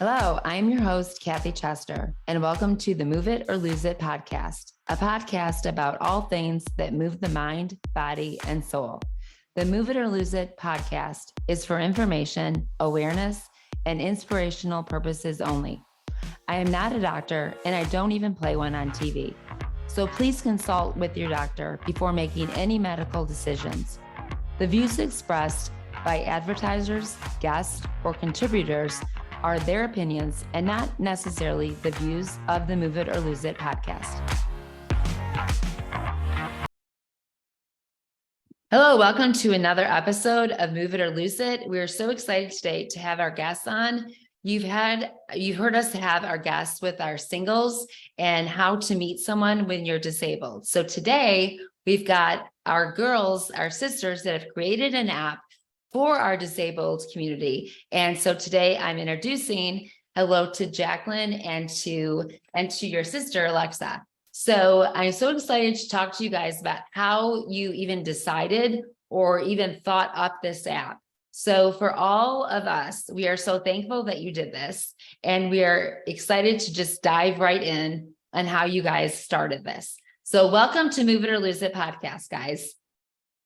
Hello, I'm your host, Kathy Chester, and welcome to the Move It or Lose It podcast, a podcast about all things that move the mind, body, and soul. The Move It or Lose It podcast is for information, awareness, and inspirational purposes only. I am not a doctor, and I don't even play one on TV. So please consult with your doctor before making any medical decisions. The views expressed by advertisers, guests, or contributors are their opinions and not necessarily the views of the Move It or Lose It podcast. Hello, welcome to another episode of Move It or Lose It. We're so excited today to have our guests on. You've heard us have our guests with our singles and how to meet someone when you're disabled. So today we've got our girls, our sisters that have created an app for our disabled community. And so today I'm introducing hello to Jacqueline and to your sister, Alexa. So I'm so excited to talk to you guys about how you even decided or even thought up this app. So for all of us, we are so thankful that you did this, and we are excited to just dive right in on how you guys started this. So welcome to Move It or Lose It podcast, guys.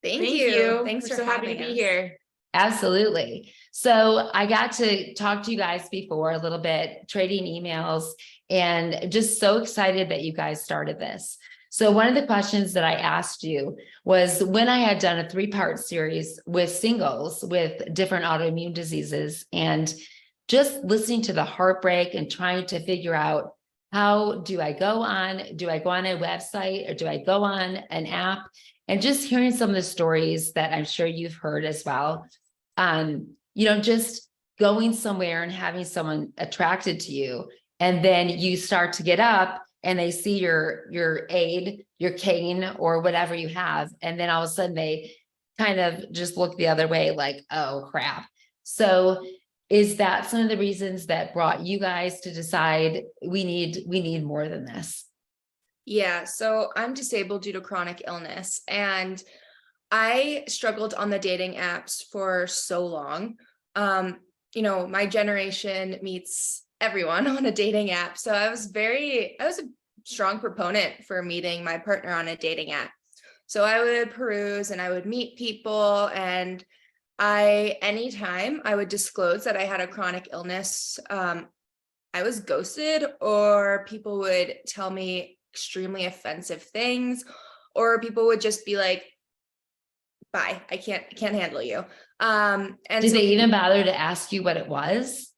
Thank you. Thanks We're for so happy to having be us. here. Absolutely. So I got to talk to you guys before a little bit, trading emails, and just so excited that you guys started this. So one of the questions that I asked you was when I had done a 3-part series with singles with different autoimmune diseases and just listening to the heartbreak and trying to figure out how do I go on a website or do I go on an app? And just hearing some of the stories that I'm sure you've heard as well, just going somewhere and having someone attracted to you, and then you start to get up and they see your aid, your cane, or whatever you have, and then all of a sudden they kind of just look the other way like, oh crap. So is that some of the reasons that brought you guys to decide we need more than this? Yeah, so I'm disabled due to chronic illness, and I struggled on the dating apps for so long. My generation meets everyone on a dating app. So I was a strong proponent for meeting my partner on a dating app. So I would peruse and I would meet people, and anytime I would disclose that I had a chronic illness, I was ghosted, or people would tell me extremely offensive things, or people would just be like, bye, I can't handle you. And did they even bother to ask you what it was?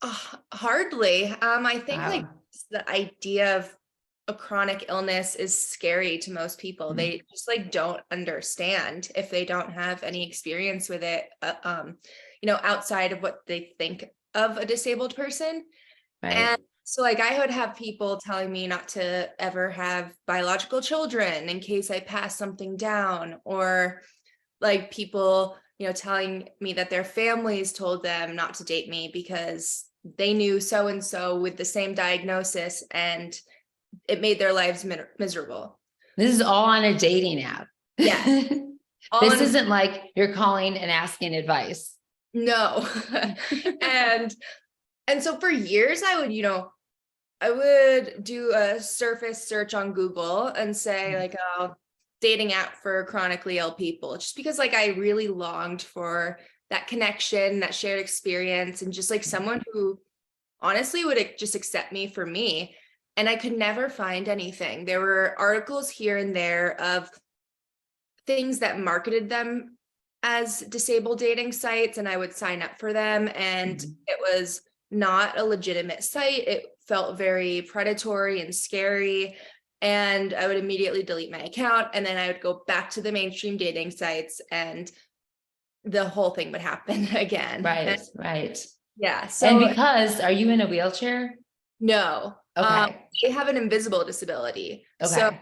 Hardly. I think Wow. like the idea of a chronic illness is scary to most people. Mm-hmm. They just like don't understand if they don't have any experience with it, outside of what they think of a disabled person. Right. And so like I would have people telling me not to ever have biological children in case I pass something down, or like people, telling me that their families told them not to date me because they knew so-and-so with the same diagnosis and it made their lives miserable. This is all on a dating app. Yeah. This isn't like you're calling and asking advice. No. And so for years I would do a surface search on Google and say like, dating app for chronically ill people, just because like I really longed for that connection, that shared experience, and just like someone who honestly would just accept me for me. And I could never find anything. There were articles here and there of things that marketed them as disabled dating sites, and I would sign up for them, and it was not a legitimate site. It felt very predatory and scary, and I would immediately delete my account, and then I would go back to the mainstream dating sites and the whole thing would happen again. Right. Yeah. So, and because, are you in a wheelchair? No. Okay. I have an invisible disability. Okay. So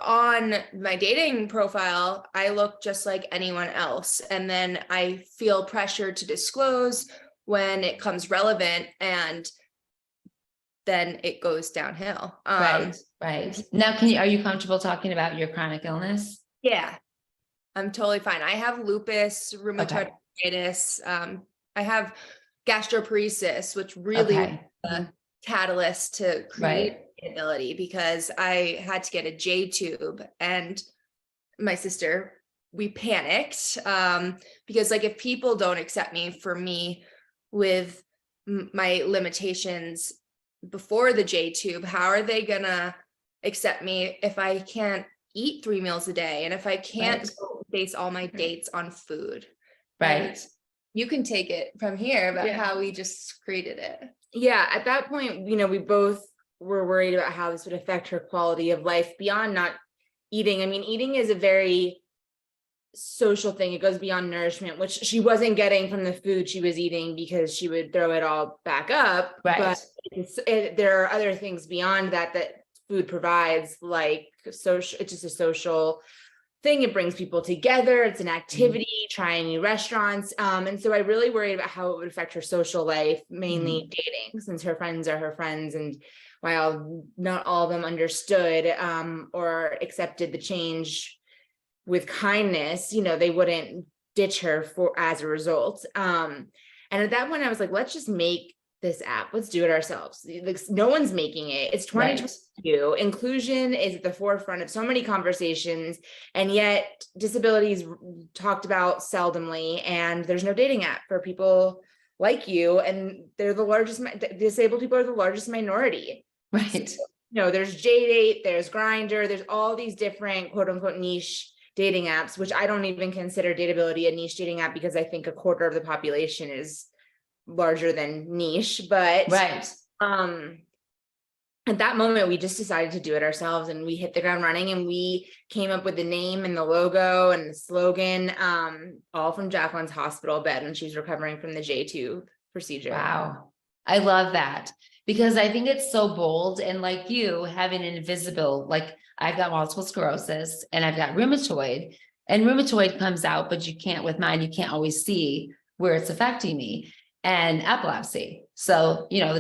on my dating profile, I look just like anyone else. And then I feel pressure to disclose when it comes relevant, and then it goes downhill. Right. Now, are you comfortable talking about your chronic illness? Yeah, I'm totally fine. I have lupus, rheumatoid arthritis. I have gastroparesis, which really was Okay. a catalyst to create Right. ability, because I had to get a J tube, and my sister, we panicked, because like if people don't accept me for me with my limitations before the J tube, how are they gonna accept me if I can't eat 3 meals a day, and if I can't Right. base all my dates on food? And Right. you can take it from here about Yeah. how we just created it. Yeah, at that point, you know, we both were worried about how this would affect her quality of life beyond not eating. I mean, eating is a very social thing. It goes beyond nourishment, which she wasn't getting from the food she was eating because she would throw it all back up. Right. But there are other things beyond that that food provides, like social. It's just a social thing. It brings people together. It's an activity, trying new restaurants. And so I really worried about how it would affect her social life, mainly dating, since her friends are her friends. And while not all of them understood or accepted the change with kindness, you know, they wouldn't ditch her as a result. And at that point I was like, let's just make this app. Let's do it ourselves. Like, no one's making it. It's 2022. Right. Inclusion is at the forefront of so many conversations, and yet disabilities talked about seldomly, and there's no dating app for people like you, and they're the largest, disabled people are the largest minority. Right. So, you know, there's JDate, there's Grindr, there's all these different quote unquote niche dating apps, which I don't even consider Dateability a niche dating app, because I think a quarter of the population is larger than niche. But Right. At that moment we just decided to do it ourselves, and we hit the ground running, and we came up with the name and the logo and the slogan, all from Jacqueline's hospital bed when she's recovering from the J2 procedure. Wow. I love that, because I think it's so bold, and like you having an invisible, like I've got multiple sclerosis and I've got rheumatoid, and rheumatoid comes out, but you can't, with mine, you can't always see where it's affecting me, and epilepsy. So, you know,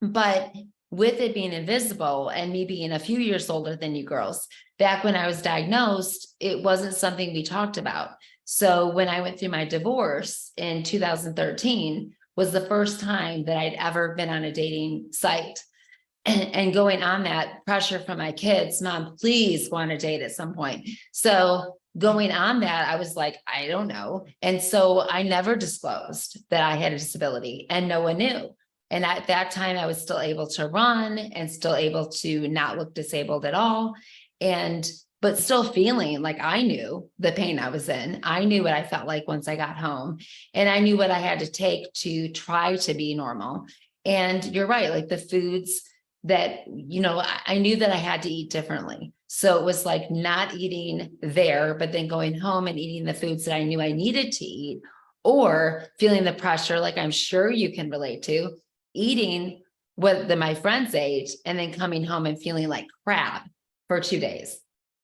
but with it being invisible and me being a few years older than you girls, back when I was diagnosed, it wasn't something we talked about. So when I went through my divorce in 2013 was the first time that I'd ever been on a dating site. And going on that pressure from my kids, mom, please go on a date at some point. So going on that, I was like, I don't know. And so I never disclosed that I had a disability, and no one knew. And at that time, I was still able to run and still able to not look disabled at all. But still feeling like I knew the pain I was in. I knew what I felt like once I got home, and I knew what I had to take to try to be normal. And you're right, like the foods that, you know, I knew that I had to eat differently. So it was like not eating there, but then going home and eating the foods that I knew I needed to eat, or feeling the pressure, like I'm sure you can relate to, eating what my friends ate and then coming home and feeling like crap for 2 days.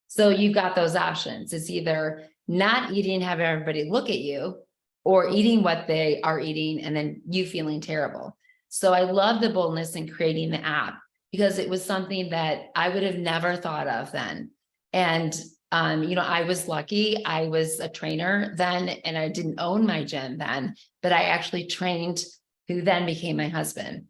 So you've got those options. It's either not eating, have everybody look at you, or eating what they are eating and then you feeling terrible. So I love the boldness in creating the app, because it was something that I would have never thought of then. And, you know, I was lucky. I was a trainer then, and I didn't own my gym then, but I actually trained who then became my husband.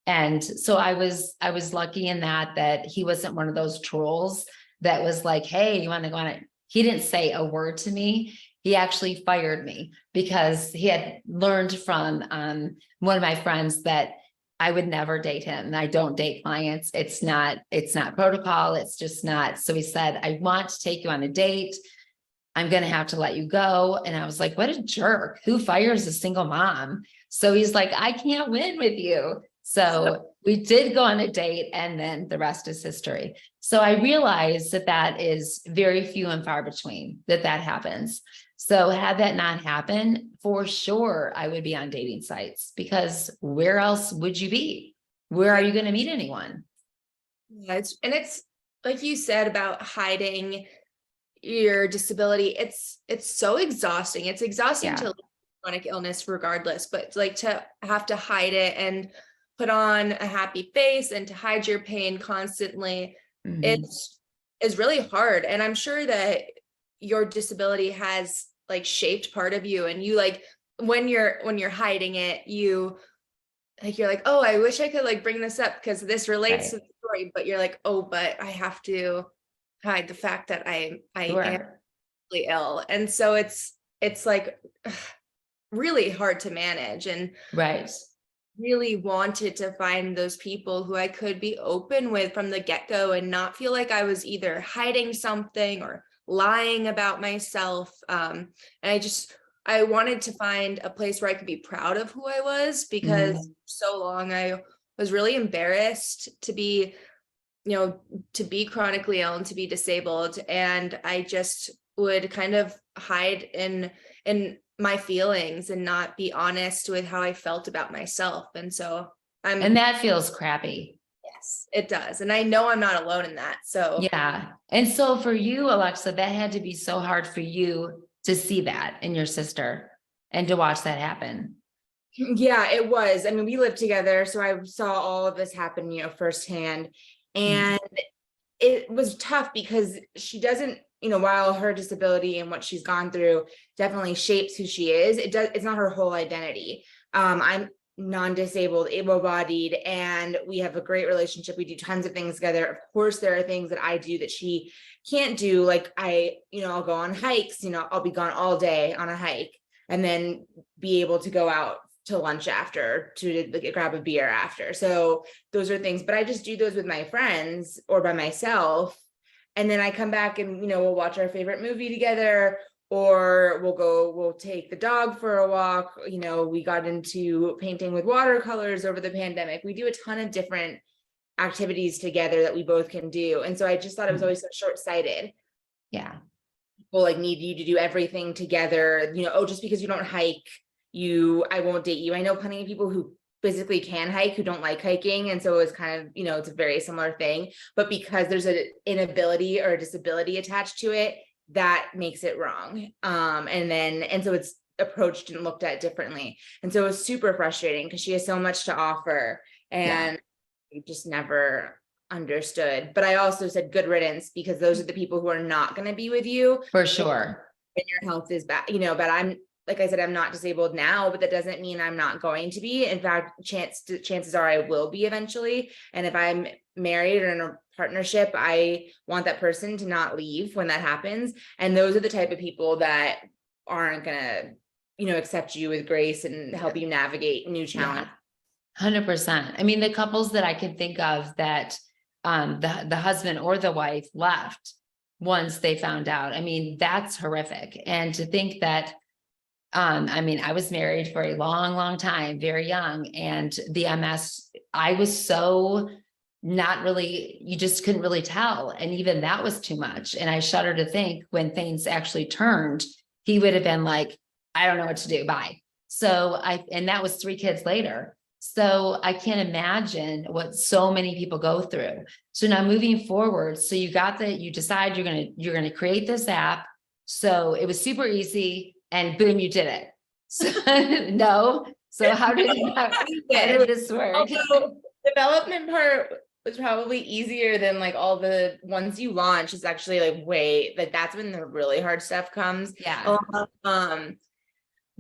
And so I was lucky in that he wasn't one of those trolls that was like, hey, you want to go on it? He didn't say a word to me. He actually fired me because he had learned from one of my friends that I would never date him. And I don't date clients. It's not protocol. It's just not. So he said, I want to take you on a date. I'm going to have to let you go. And I was like, what a jerk. Who fires a single mom? So he's like, I can't win with you. So we did go on a date, and then the rest is history. So I realized that is very few and far between that happens. So had that not happened, for sure, I would be on dating sites, because where else would you be? Where are you going to meet anyone? Yeah, it's like you said about hiding your disability. It's so exhausting. It's exhausting to live with chronic illness regardless, but like to have to hide it and put on a happy face and to hide your pain constantly, it's really hard. And I'm sure that your disability has like shaped part of you, and you like when you're hiding it, you're like, oh, I wish I could like bring this up because this relates to the story, but you're like, oh, but I have to hide the fact that I am really ill. And so it's like really hard to manage, and really wanted to find those people who I could be open with from the get-go and not feel like I was either hiding something or lying about myself. And I wanted to find a place where I could be proud of who I was, because so long I was really embarrassed to be, to be chronically ill and to be disabled. And I just would kind of hide in my feelings and not be honest with how I felt about myself. And so and that feels crappy. Yes, it does. And I know I'm not alone in that. So yeah. And so for you, Alexa, that had to be so hard for you to see that in your sister and to watch that happen. Yeah, it was. I mean, we lived together, so I saw all of this happen, firsthand. And it was tough because she doesn't, while her disability and what she's gone through definitely shapes who she is, it's not her whole identity. I'm non-disabled, able-bodied, and we have a great relationship. We do tons of things together. Of course, there are things that I do that she can't do. Like I'll go on hikes, I'll be gone all day on a hike and then be able to go out to lunch after, to grab a beer after. So those are things, but I just do those with my friends or by myself. And then I come back and, we'll watch our favorite movie together, or we'll take the dog for a walk. We got into painting with watercolors over the pandemic. We do a ton of different activities together that we both can do. And so I just thought it was always so short-sighted. Yeah. People need you to do everything together, just because you don't hike, I won't date you. I know plenty of people who physically can hike who don't like hiking. And so it's kind of, it's a very similar thing, but because there's an inability or a disability attached to it, that makes it wrong. And so it's approached and looked at differently. And so it was super frustrating because she has so much to offer, and we just never understood. But I also said good riddance, because those are the people who are not going to be with you for sure. And your health is bad, but I'm, like I said, I'm not disabled now, but that doesn't mean I'm not going to be. In fact, chances are I will be eventually. And if I'm married or in a partnership, I want that person to not leave when that happens. And those are the type of people that aren't gonna, accept you with grace and help you navigate new challenges. 100%. I mean, the couples that I can think of that the husband or the wife left once they found out, I mean, that's horrific. And to think that I was married for a long, long time, very young, and the MS, I was so not really, you just couldn't really tell. And even that was too much. And I shudder to think when things actually turned, he would have been like, I don't know what to do. Bye. So and that was 3 kids later. So I can't imagine what so many people go through. So now moving forward, so you decide you're going to create this app. So it was super easy. And boom, you did it. So no. So how did this work? Also, development part was probably easier than like all the once you launch. It's actually like that's when the really hard stuff comes. Yeah.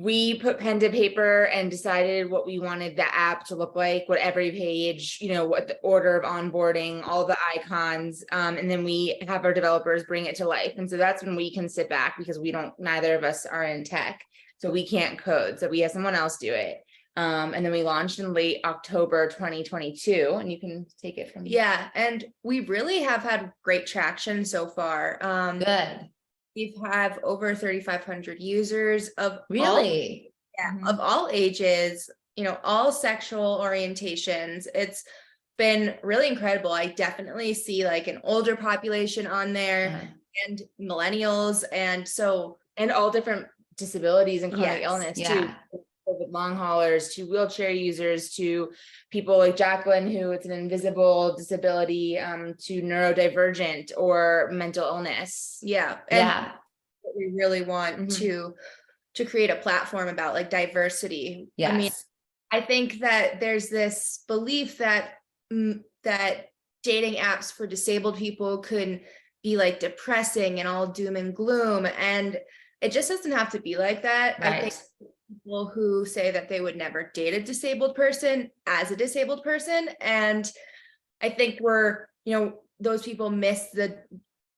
We put pen to paper and decided what we wanted the app to look like, what every page, what the order of onboarding, all the icons. And then we have our developers bring it to life. And so that's when we can sit back, because neither of us are in tech. So we can't code. So we have someone else do it. And then we launched in late October 2022, and you can take it from here. Yeah. And we really have had great traction so far. Good. We have over 3,500 users of really of all ages, all sexual orientations. It's been really incredible. I definitely see like an older population on there and millennials. And all different disabilities and chronic illness too. With long haulers to wheelchair users to people like Jacqueline, who it's an invisible disability, to neurodivergent or mental illness. Yeah. And we really want to create a platform about like diversity. Yes. I mean, I think that there's this belief that dating apps for disabled people could be like depressing and all doom and gloom. And it just doesn't have to be like that. Right. I think people who say that they would never date a disabled person as a disabled person. And I think those people miss the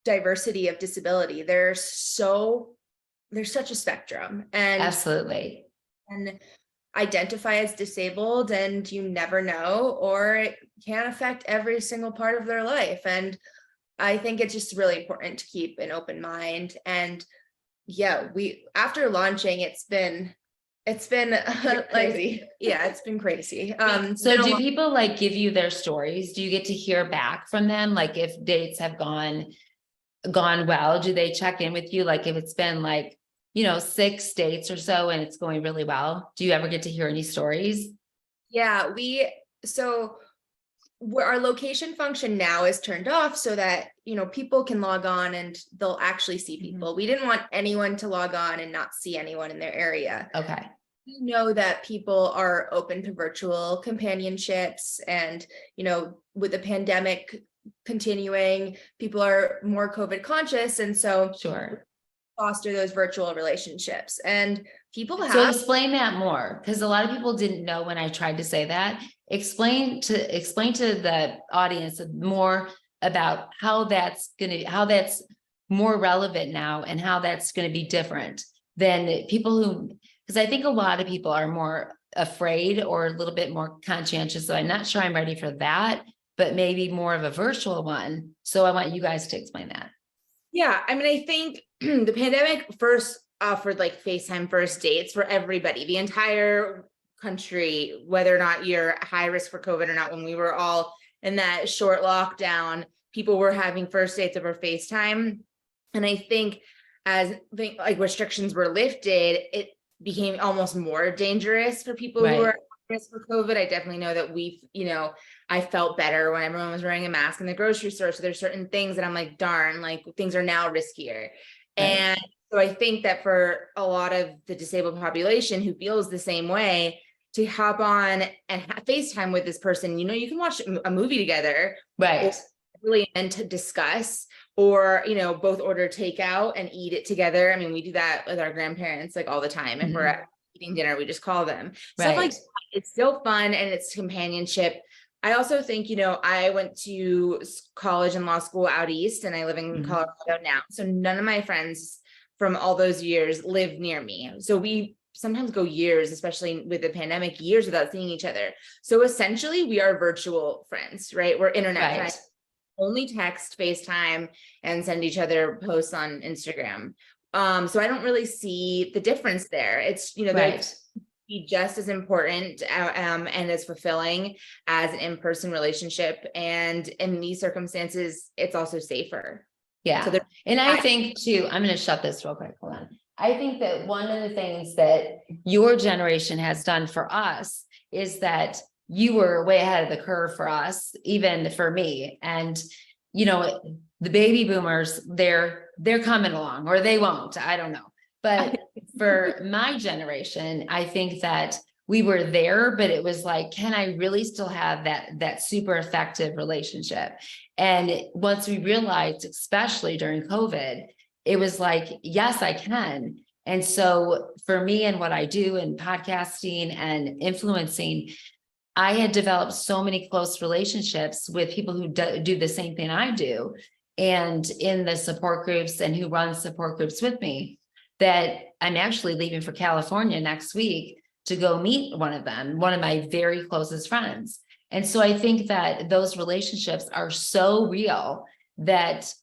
diversity of disability. There's such a spectrum, and Absolutely. identify as disabled and you never know, or it can affect every single part of their life. And I think it's just really important to keep an open mind. And yeah, after launching, it's been Crazy. it's been crazy. So do people like give you their stories? Do you get to hear back from them? Like if dates have gone well, do they check in with you? Like if it's been like, 6 dates or so and it's going really well, do you ever get to hear any stories? Yeah, our location function now is turned off so that, people can log on and they'll actually see people. We didn't want anyone to log on and not see anyone in their area. Okay. We know that people are open to virtual companionships, and, with the pandemic continuing, people are more COVID conscious. And so Sure. foster those virtual relationships, and people So have. explain that more, because a lot of people didn't know when I tried to say that. Explain to the audience more about how that's more relevant now and how that's going to be different than people because I think a lot of people are more afraid or a little bit more conscientious. So I'm not sure I'm ready for that, but maybe more of a virtual one. So I want you guys to explain that. Yeah, I mean, I think the pandemic first offered like FaceTime first dates for everybody, the entire country, whether or not you're high risk for COVID or not. When we were all in that short lockdown, people were having first dates over FaceTime. And I think as like restrictions were lifted, it became almost more dangerous for people who are at risk for COVID. I definitely know that I felt better when everyone was wearing a mask in the grocery store. So there's certain things that I'm like, darn, like things are now riskier. Right. And so I think that for a lot of the disabled population who feels the same way, to hop on and FaceTime with this person, you can watch a movie together, right? Really, and to discuss, or both order takeout and eat it together. I mean, we do that with our grandparents like all the time. If we're eating dinner, we just call them. Stuff like that. It's still fun and it's companionship. I also think, I went to college and law school out east, and I live in Colorado now. So none of my friends from all those years live near me. So we sometimes go years, especially with the pandemic, years without seeing each other. So essentially we are virtual friends, right? We're internet friends, only text, FaceTime, and send each other posts on Instagram. So I don't really see the difference there. It's, be just as important and as fulfilling as an in-person relationship. And in these circumstances, it's also safer. Yeah. So and I think too, I'm going to shut this real quick. Hold on. I think that one of the things that your generation has done for us is that you were way ahead of the curve for us, even for me. And, the baby boomers, they're coming along, or they won't, I don't know. But for my generation, I think that we were there, but it was like, can I really still have that super effective relationship? And once we realized, especially during COVID, it was like, yes, I can. And so for me and what I do in podcasting and influencing, I had developed so many close relationships with people who do the same thing I do, and in the support groups, and who run support groups with me, that I'm actually leaving for California next week to go meet one of them, one of my very closest friends. And so I think that those relationships are so real that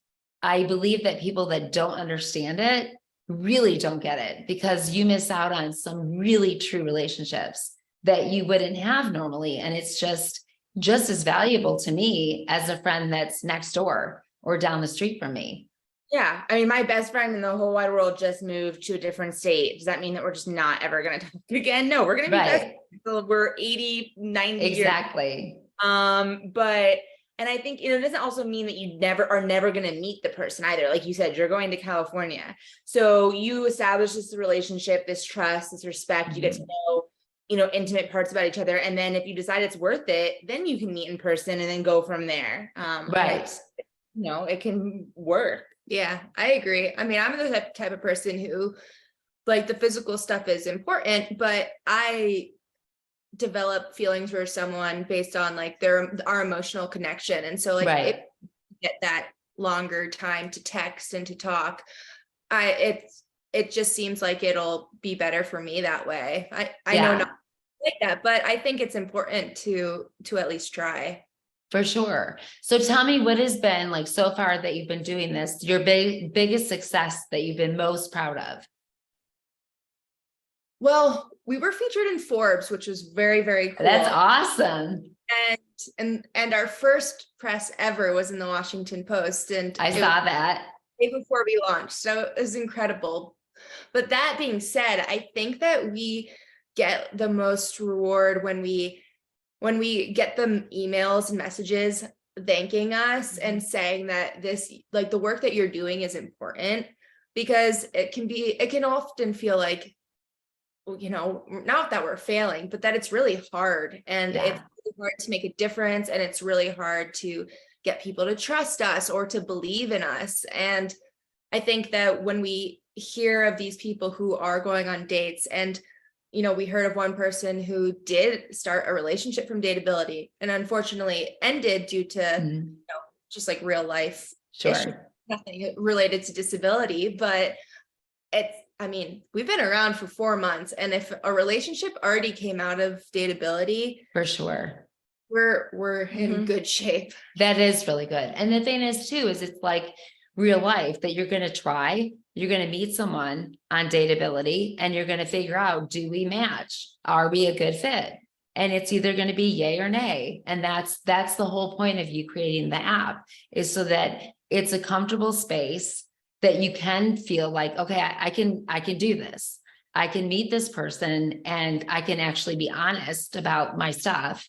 I believe that people that don't understand it really don't get it, because you miss out on some really true relationships that you wouldn't have normally. And it's just as valuable to me as a friend that's next door or down the street from me. Yeah. I mean, my best friend in the whole wide world just moved to a different state. Does that mean that we're just not ever going to talk again? No, we're going to be best until we're 80, 90 exactly. But and I think, it doesn't also mean that you are never going to meet the person either. Like you said, you're going to California. So you establish this relationship, this trust, this respect, you get to know, intimate parts about each other. And then if you decide it's worth it, then you can meet in person and then go from there. It can work. Yeah, I agree. I mean, I'm the type of person who like the physical stuff is important, but I develop feelings for someone based on like our emotional connection. And so like if Right. you get that longer time to text and to talk, it just seems like it'll be better for me that way. I know Yeah, not like that, but I think it's important to at least try. for sure. So tell me, what has been like so far that you've been doing this, your biggest success that you've been most proud of? Well, we were featured in Forbes, which was very, very cool. That's awesome. And our first press ever was in the Washington Post, and I saw that. day before we launched. So it was incredible. But that being said, I think that we get the most reward when we get the emails and messages thanking us and saying that this, like the work that you're doing is important, because it can often feel like, you know, not that we're failing, but that it's really hard, and Yeah. it's really hard to make a difference, and it's really hard to get people to trust us or to believe in us. And I think that when we hear of these people who are going on dates, and you know, we heard of one person who did start a relationship from Dateability and unfortunately ended due to you know, just like real life issues, Sure. nothing related to disability, but I mean, we've been around for 4 months, and if a relationship already came out of Dateability, For sure. we're in good shape. That is really good. And the thing is too, is it's like real life that you're going to try, you're going to meet someone on Dateability and you're going to figure out, do we match? Are we a good fit? And it's either going to be yay or nay. And that's the whole point of you creating the app, is so that it's a comfortable space that you can feel like, okay, I can do this. I can meet this person and I can actually be honest about my stuff.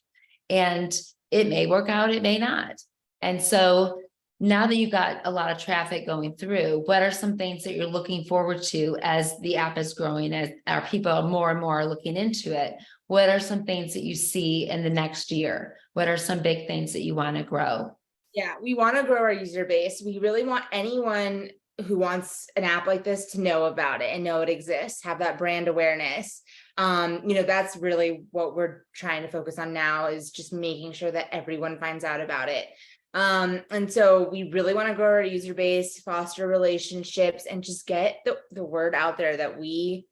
And it may work out, it may not. And so now that you've got a lot of traffic going through, what are some things that you're looking forward to as the app is growing, as our people more and more are looking into it? What are some things that you see in the next year? What are some big things that you want to grow? Yeah, we want to grow our user base. We really want anyone who wants an app like this to know about it and know it exists, have that brand awareness. You know, that's really what we're trying to focus on now, is just making sure that everyone finds out about it. And so we really want to grow our user base, foster relationships, and just get the word out there that we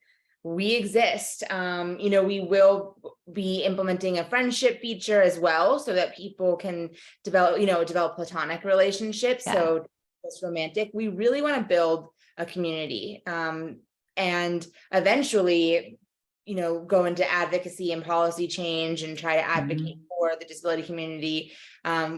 exist. You know, we will be implementing a friendship feature as well, so that people can develop platonic relationships. Yeah. So it's romantic. We really want to build a community, and eventually, you know, go into advocacy and policy change and try to advocate for the disability community,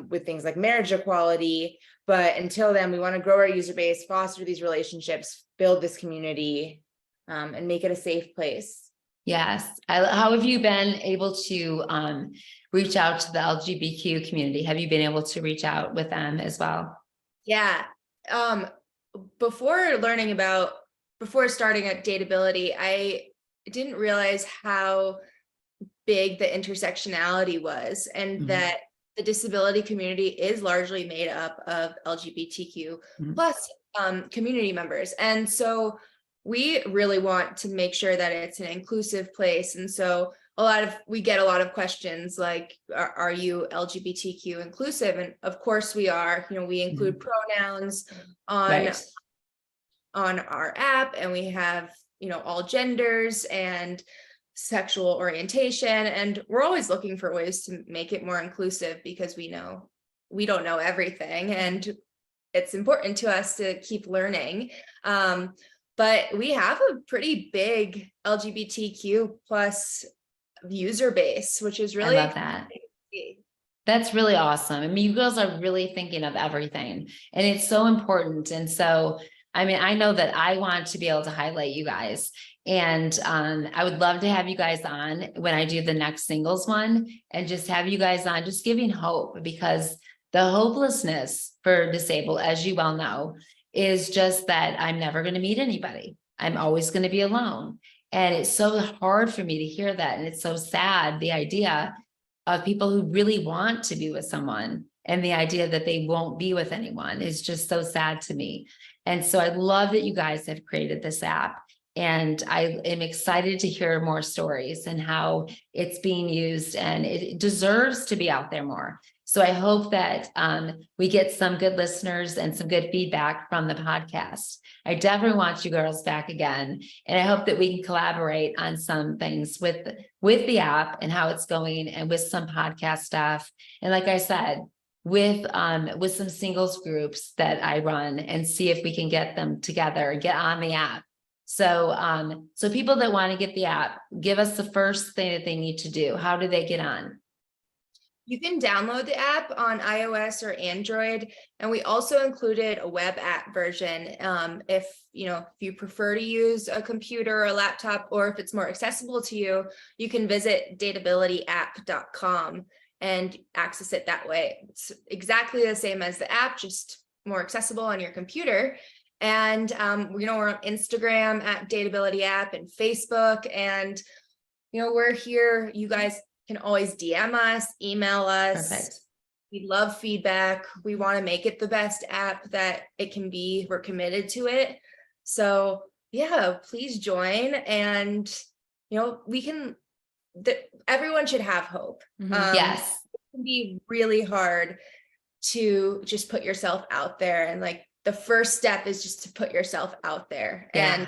with things like marriage equality. But until then, we want to grow our user base, foster these relationships, build this community, and make it a safe place. Yes. How have you been able to reach out to the LGBTQ community? Have you been able to reach out with them as well? Yeah. Before starting at Dateability, I didn't realize how big the intersectionality was, and that the disability community is largely made up of LGBTQ plus community members. And so we really want to make sure that it's an inclusive place. And so we get a lot of questions like, are you LGBTQ inclusive? And of course we are. You know, we include pronouns on our app, and we have, you know, all genders and sexual orientation, and we're always looking for ways to make it more inclusive, because we know we don't know everything, and it's important to us to keep learning. But we have a pretty big LGBTQ plus user base, which is really, I love that. That's really awesome. I mean, you girls are really thinking of everything, and it's so important. And so, I mean, I know that I want to be able to highlight you guys, and I would love to have you guys on when I do the next singles one, and just have you guys on, just giving hope, because the hopelessness for disabled, as you well know, is just that I'm never going to meet anybody. I'm always going to be alone. And it's so hard for me to hear that. And it's so sad, the idea of people who really want to be with someone, and the idea that they won't be with anyone is just so sad to me. And so I love that you guys have created this app. And I am excited to hear more stories and how it's being used, and it deserves to be out there more. So I hope that we get some good listeners and some good feedback from the podcast. I definitely want you girls back again. And I hope that we can collaborate on some things with the app and how it's going, and with some podcast stuff. And like I said, with some singles groups that I run, and see if we can get them together and get on the app. So, so people that want to get the app, give us the first thing that they need to do. How do they get on? You can download the app on iOS or Android, and we also included a web app version. If you prefer to use a computer or a laptop, or if it's more accessible to you, you can visit dateabilityapp.com and access it that way. It's exactly the same as the app, just more accessible on your computer. And we're on Instagram at Dateability App, and Facebook, and we're here. You guys can always DM us, email us. Perfect. We love feedback. We want to make it the best app that it can be. We're committed to it. So yeah, please join. And everyone should have hope. Yes. It can be really hard to just put yourself out there, and like the first step is just to put yourself out there, and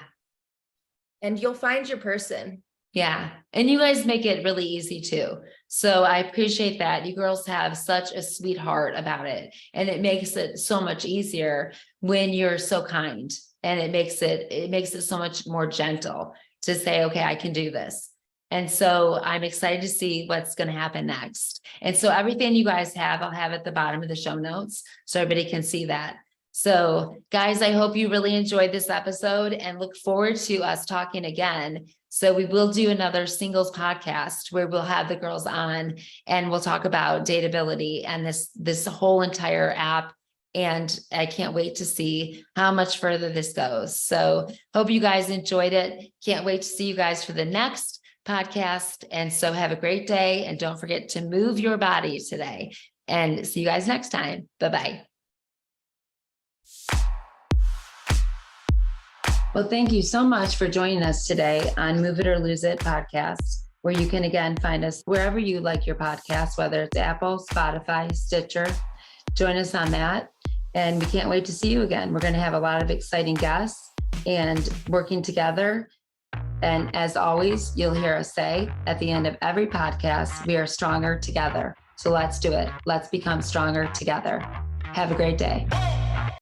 you'll find your person. Yeah. And you guys make it really easy too. So I appreciate that. You girls have such a sweet heart about it, and it makes it so much easier when you're so kind, and it makes it so much more gentle to say, okay, I can do this. And so I'm excited to see what's going to happen next. And so everything you guys have, I'll have at the bottom of the show notes so everybody can see that. So guys, I hope you really enjoyed this episode, and look forward to us talking again. So we will do another singles podcast where we'll have the girls on, and we'll talk about dateability and this whole entire app. And I can't wait to see how much further this goes. So hope you guys enjoyed it. Can't wait to see you guys for the next podcast. And so have a great day, and don't forget to move your body today, and see you guys next time. Bye-bye. Well, thank you so much for joining us today on Move It or Lose It podcast, where you can again find us wherever you like your podcast, whether it's Apple, Spotify, Stitcher. Join us on that. And we can't wait to see you again. We're going to have a lot of exciting guests and working together. And as always, you'll hear us say at the end of every podcast, we are stronger together. So let's do it. Let's become stronger together. Have a great day.